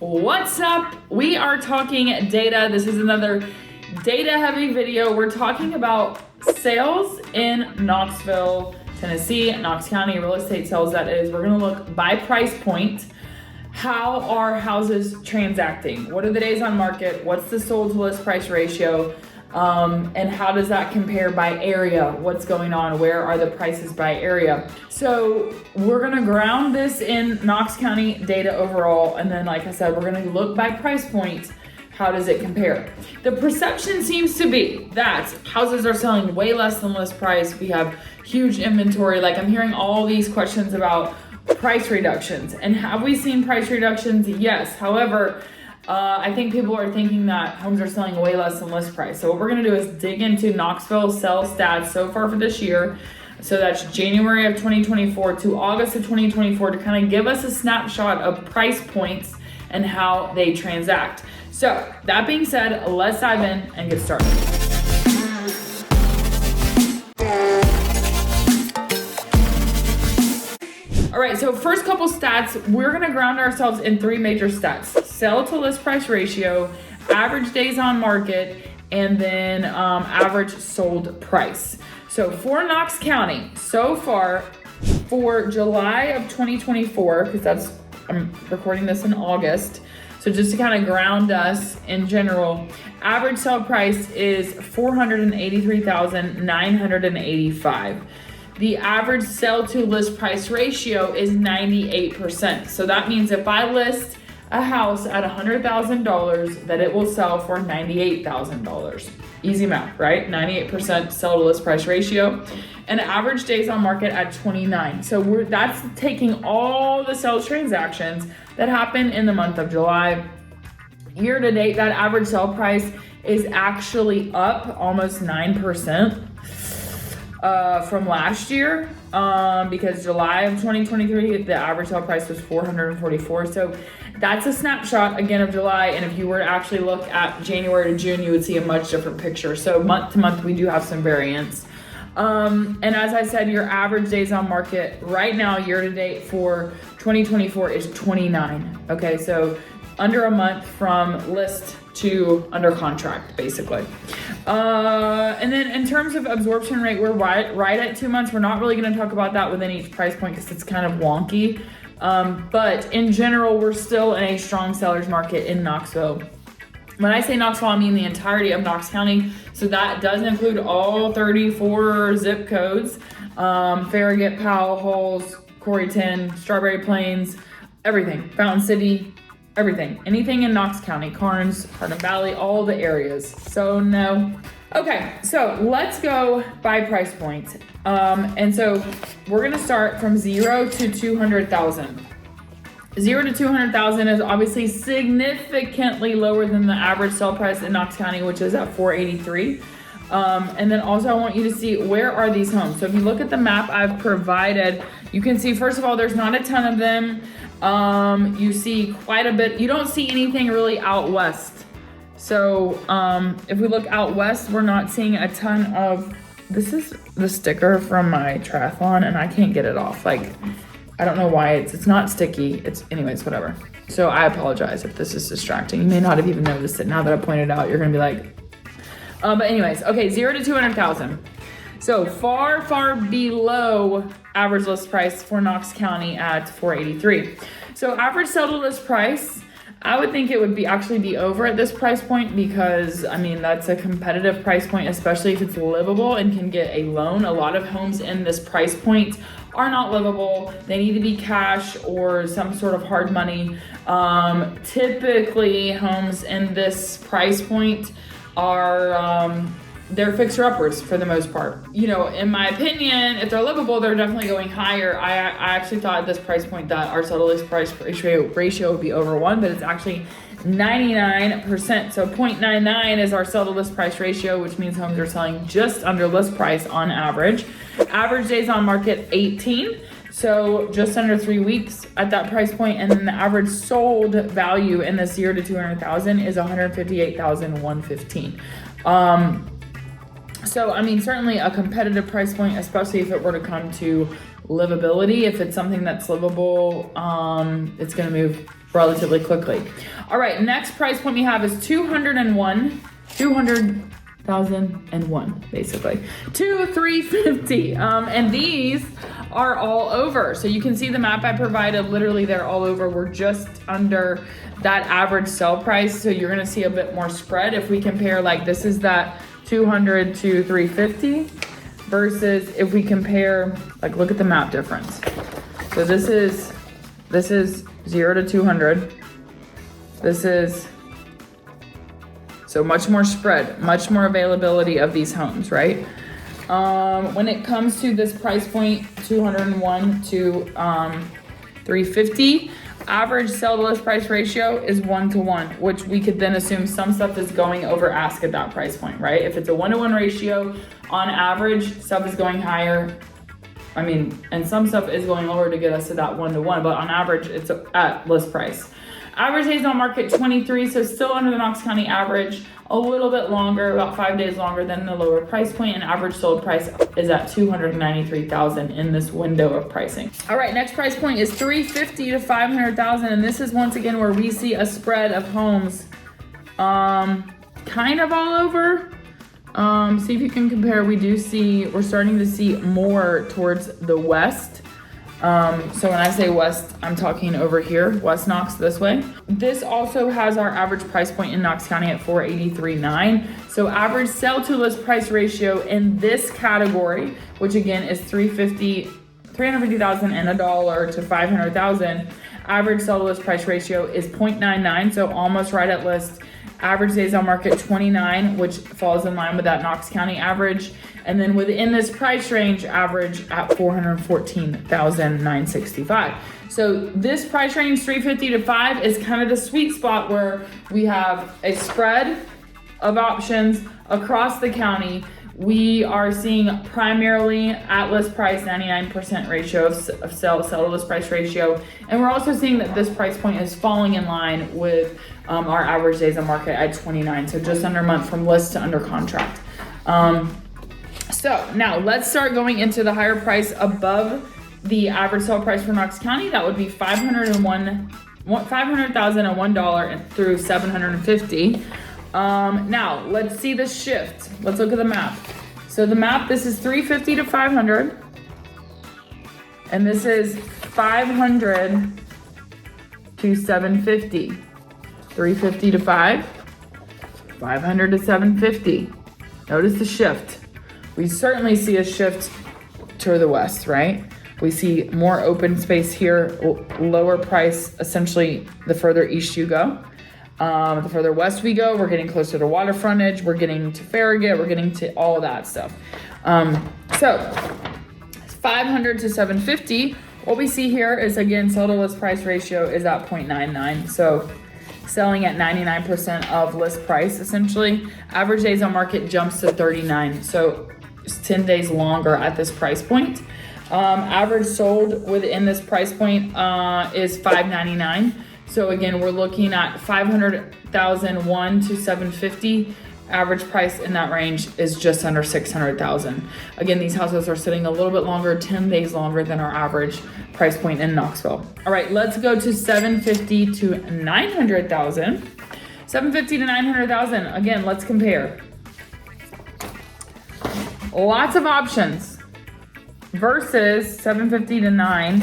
What's up? We are talking data. This is another data heavy video. We're talking about sales in Knoxville, Tennessee, Knox County, real estate sales that is. We're gonna look by price point. How are houses transacting? What are the days on market? What's the sold to list price ratio? And how does that compare by area? What's going on? Where are the prices by area? So we're gonna ground this in Knox County data overall. And then, like I said, we're gonna look by price point. How does it compare? The perception seems to be that houses are selling way less than list price. We have huge inventory. Like, I'm hearing all these questions about price reductions. And have we seen price reductions? Yes. However, I think people are thinking that homes are selling way less than list price. So what we're gonna do is dig into Knoxville sales stats so far for this year. So that's January of 2024 to August of 2024 to kind of give us a snapshot of price points and how they transact. So that being said, let's dive in and get started. All right, so first couple stats, we're gonna ground ourselves in three major stats: sell to list price ratio, average days on market, and then average sold price. So for Knox County, so far for July of 2024, because I'm recording this in August, so just to kind of ground us in general, average sale price is $483,985. The average sell to list price ratio is 98%. So that means if I list a house at $100,000, that it will sell for $98,000. Easy math, right? 98% sell to list price ratio, and average days on market at 29. So that's taking all the sales transactions that happen in the month of July. Year to date, that average sale price is actually up almost 9%. From last year, because July of 2023, the average sale price was $444. So that's a snapshot again of July. And if you were to actually look at January to June, you would see a much different picture. So month to month, we do have some variance. And as I said, your average days on market right now, year to date for 2024 is 29. Okay, so under a month from list to under contract, basically. And then in terms of absorption rate, we're right at 2 months. We're not really going to talk about that within each price point because it's kind of wonky. But in general, we're still in a strong seller's market in Knoxville. When I say Knoxville, I mean the entirety of Knox County. So that does include all 34 zip codes, Farragut, Powell, Halls, Coreyton, Strawberry Plains, everything, Fountain City, everything, anything in Knox County, Carnes, Hardin Valley, all the areas. So no. Okay, so let's go by price point. And so we're gonna start from 0 to 200,000. 0 to 200,000 is obviously significantly lower than the average sale price in Knox County, which is at 483. And then also I want you to see, where are these homes? So if you look at the map I've provided, you can see, first of all, there's not a ton of them. You see quite a bit. You don't see anything really out west. So if we look out west, we're not seeing a ton of, this is the sticker from my triathlon and I can't get it off. Like, I don't know why it's not sticky. Anyways, whatever. So I apologize if this is distracting. You may not have even noticed it. Now that I pointed out, you're gonna be like, but anyways, okay, 0 to 200,000. So far, far below average list price for Knox County at 483. So average sell to list price, I would think it would actually be over at this price point because, I mean, that's a competitive price point, especially if it's livable and can get a loan. A lot of homes in this price point are not livable. They need to be cash or some sort of hard money. Typically, homes in this price point are they're fixer-uppers for the most part. You know, in my opinion, if they're livable, they're definitely going higher. I actually thought at this price point that our sell to list price ratio would be over 1, but it's actually 99%. So 0.99 is our sell to list price ratio, which means homes are selling just under list price on average. Average days on market, 18. So just under 3 weeks at that price point. And then the average sold value in this 0 to 200,000 is 158,115. So, I mean, certainly a competitive price point, especially if it were to come to livability. If it's something that's livable, it's going to move relatively quickly. All right, next price point we have is 200,001, basically. 350. And these are all over. So you can see the map I provided, literally they're all over. We're just under that average sell price. So you're gonna see a bit more spread if we compare, like this is that 200 to 350 versus if we compare, like look at the map difference. So this is 0 to 200. This is, so much more spread, much more availability of these homes, right? When it comes to this price point, 201 to 350, average sell to list price ratio is 1-to-1, which we could then assume some stuff is going over ask at that price point, right? If it's a 1-to-1 ratio, on average, stuff is going higher. I mean, and some stuff is going lower to get us to that 1-to-1, but on average, it's at list price. Average days on market, 23, so still under the Knox County average, a little bit longer, about 5 days longer than the lower price point, and average sold price is at $293,000 in this window of pricing. All right, next price point is 350 to 500,000, and this is once again where we see a spread of homes, kind of all over. See if you can compare. We're starting to see more towards the west. So when I say west, I'm talking over here, West Knox this way. This also has our average price point in Knox County at 483.9. So average sell to list price ratio in this category, which again is 350,000 and $1 to 500,000. Average sell to list price ratio is 0.99, so almost right at list. Average days on market 29, which falls in line with that Knox County average. And then within this price range, average at 414,965. So this price range, 350 to 5, is kind of the sweet spot where we have a spread of options across the county. We are seeing primarily at list price, 99% ratio of sell to list price ratio. And we're also seeing that this price point is falling in line with our average days on market at 29. So just under a month from list to under contract. So now let's start going into the higher price above the average sale price for Knox County. That would be $500,001 through 750. Now let's see the shift. Let's look at the map. So the map, this is 350 to 500, and this is 500 to 750. 350 to 500 to 750. Notice the shift. We certainly see a shift to the west, right? We see more open space here, lower price, essentially the further east you go. The further west we go, we're getting closer to water frontage, we're getting to Farragut, we're getting to all of that stuff. So 500 to 750, what we see here is, again, sell to list price ratio is at 0.99. So selling at 99% of list price, essentially. Average days on market jumps to 39. So it's 10 days longer at this price point. Average sold within this price point is $599. So again, we're looking at 500,001 to 750. Average price in that range is just under 600,000. Again, these houses are sitting a little bit longer, 10 days longer than our average price point in Knoxville. All right, let's go to 750 to 900,000. 750 to 900,000. Again, let's compare. Lots of options versus 750 to 9.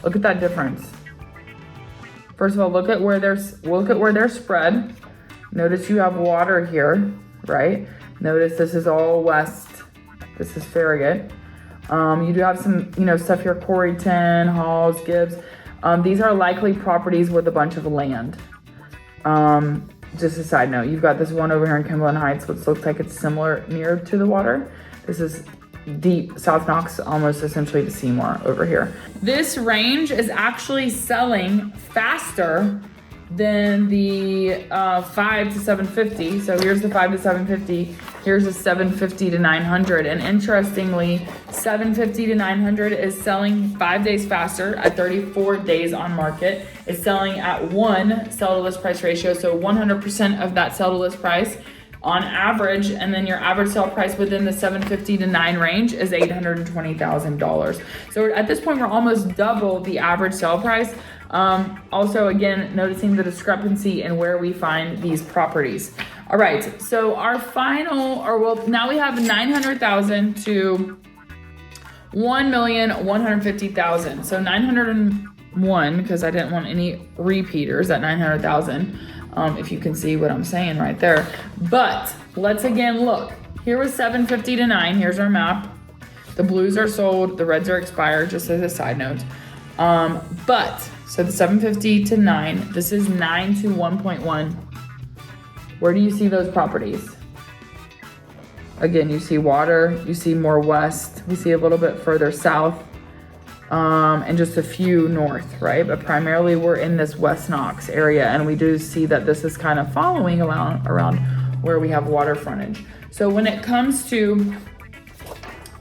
Look at that difference. First of all, look at where they're spread. Notice you have water here, right? Notice this is all west. This is Farragut. You do have some, stuff here, Coreyton, Halls, Gibbs. These are likely properties with a bunch of land. Just a side note, you've got this one over here in Cumberland Heights, which looks like it's similar near to the water. This is deep South Knox, almost essentially to Seymour over here. This range is actually selling faster than the 5 to 750. So here's the 5 to 750. Here's the 750 to 900. And interestingly, 750 to 900 is selling 5 days faster at 34 days on market. It's selling at 1 sell to list price ratio. So 100% of that sell to list price on average, and then your average sale price within the 750 to 9 range is $820,000. So at this point, we're almost double the average sale price Also, again, noticing the discrepancy in where we find these properties. All right, so our final, now we have 900,000 to 1,150,000. So 901, because I didn't want any repeaters at 900,000. If you can see what I'm saying right there. But let's again look. Here was 750 to 9. Here's our map. The blues are sold, the reds are expired, just as a side note. So the 750 to 9, this is 9 to 1.1. Where do you see those properties? Again, you see water, you see more west, we see a little bit further south, and just a few north, right? But primarily we're in this West Knox area, and we do see that this is kind of following around where we have water frontage. So when it comes to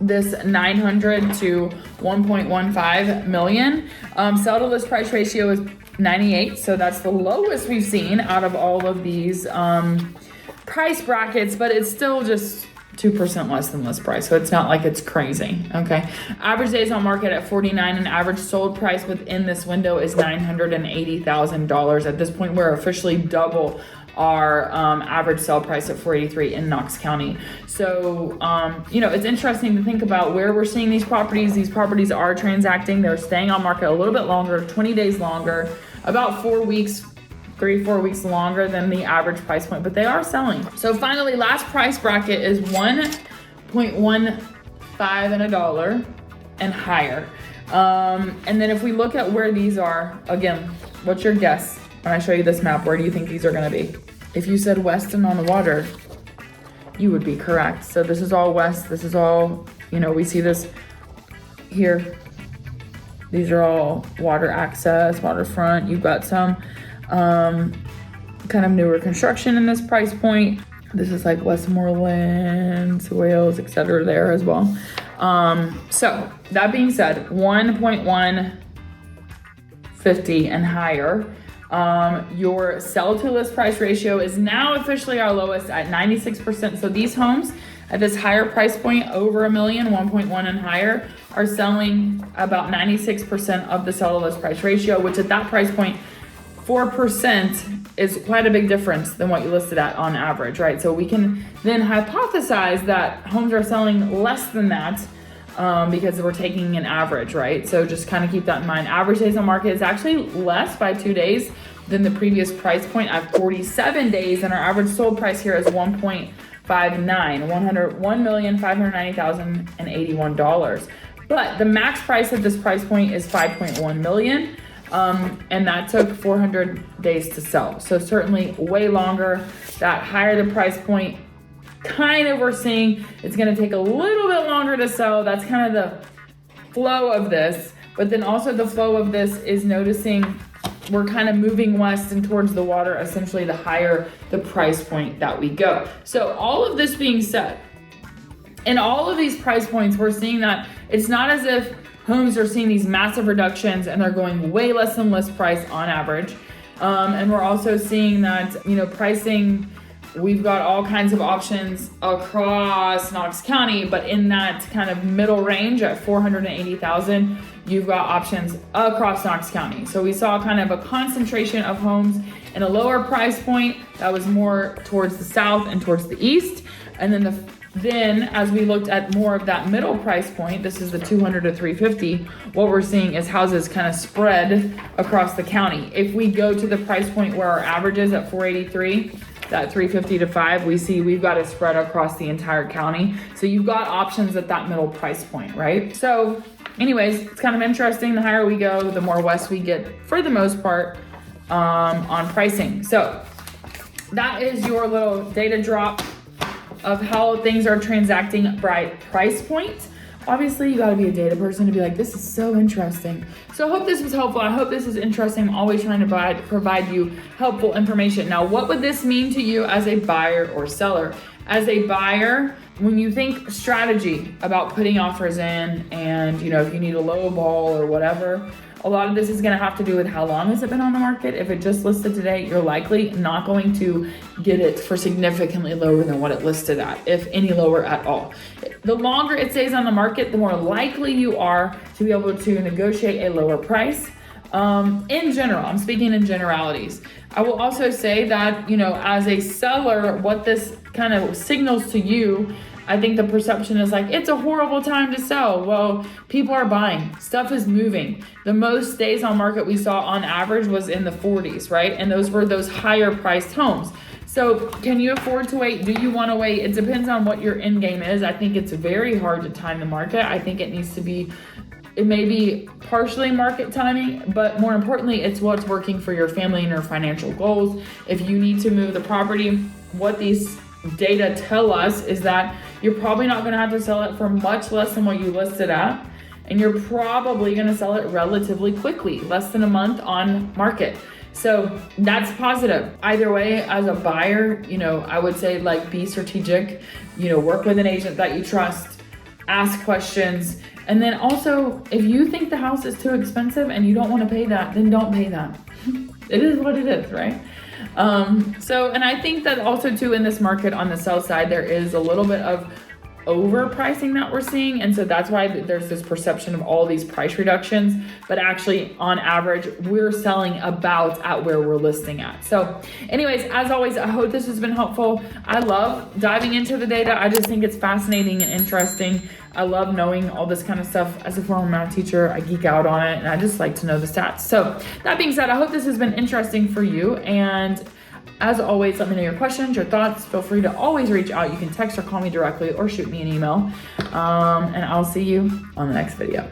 this 900 to 1.15 million, sell to list price ratio is 98. So that's the lowest we've seen out of all of these price brackets, but it's still just 2% less than list price. So it's not like it's crazy. Okay. Average days on market at 49, and average sold price within this window is $980,000. At this point, we're officially double our average sale price at 483 in Knox County. So, it's interesting to think about where we're seeing these properties. These properties are transacting. They're staying on market a little bit longer, 20 days longer, about 4 weeks, 3-4 weeks longer than the average price point, but they are selling. So finally, last price bracket is 1.15 and a dollar and higher. And then if we look at where these are, again, what's your guess? When I show you this map, where do you think these are gonna be? If you said west and on the water, you would be correct. So this is all west, this is all, we see this here. These are all water access, waterfront. You've got some kind of newer construction in this price point. This is like Westmoreland, Wales, etc. there as well. So that being said, 1.150 and higher. Your sell to list price ratio is now officially our lowest at 96%. So these homes at this higher price point, over $1 million, 1.1 and higher, are selling about 96% of the sell to list price ratio, which at that price point, 4% is quite a big difference than what you listed at on average, right? So we can then hypothesize that homes are selling less than that because we're taking an average, right? So just kind of keep that in mind. Average days on market is actually less by 2 days than the previous price point at 47 days, and our average sold price here is 1.59, $1,590,081. But the max price at this price point is 5.1 million. And that took 400 days to sell. So certainly way longer. That higher the price point, kind of we're seeing it's going to take a little bit longer to sell. That's kind of the flow of this. But then also the flow of this is noticing we're kind of moving west and towards the water, essentially the higher the price point that we go. So all of this being said, in all of these price points, we're seeing that it's not as if homes are seeing these massive reductions and they're going way less than list price on average. And we're also seeing that, pricing, we've got all kinds of options across Knox County, but in that kind of middle range at 480,000, you've got options across Knox County. So we saw kind of a concentration of homes in a lower price point that was more towards the south and towards the east. And then as we looked at more of that middle price point, this is the 200 to 350, what we're seeing is houses kind of spread across the county. If we go to the price point where our average is at 483, that 350 to 5, we see we've got it spread across the entire county. So you've got options at that middle price point, right? So anyways, it's kind of interesting. The higher we go, the more west we get for the most part on pricing. So that is your little data drop of how things are transacting by price point. Obviously, you gotta be a data person to be like, this is so interesting. So I hope this was helpful. I hope this is interesting. I'm always trying to provide you helpful information. Now, what would this mean to you as a buyer or seller? As a buyer, when you think strategy about putting offers in and, if you need a low ball or whatever, a lot of this is going to have to do with how long has it been on the market. If it just listed today, you're likely not going to get it for significantly lower than what it listed at, if any lower at all. The longer it stays on the market, the more likely you are to be able to negotiate a lower price. In general, I'm speaking in generalities. I will also say that, as a seller, what this kind of signals to you, I think the perception is like, it's a horrible time to sell. Well, people are buying, stuff is moving. The most days on market we saw on average was in the 40s, right? And those were those higher priced homes. So can you afford to wait? Do you want to wait? It depends on what your end game is. I think it's very hard to time the market. I think it may be partially market timing, but more importantly, it's what's working for your family and your financial goals. If you need to move the property, what these data tell us is that you're probably not going to have to sell it for much less than what you listed at, and you're probably going to sell it relatively quickly, less than a month on market. So that's positive. Either way, as a buyer, I would say be strategic, work with an agent that you trust, ask questions. And then also, if you think the house is too expensive and you don't want to pay that, then don't pay that. It is what it is, right? And I think that also too in this market on the sell side, there is a little bit of overpricing that we're seeing. And so that's why there's this perception of all these price reductions, but actually on average, we're selling about at where we're listing at. So anyways, as always, I hope this has been helpful. I love diving into the data. I just think it's fascinating and interesting. I love knowing all this kind of stuff. As a former math teacher, I geek out on it and I just like to know the stats. So that being said, I hope this has been interesting for you. And as always, let me know your questions, your thoughts. Feel free to always reach out. You can text or call me directly or shoot me an email. And I'll see you on the next video.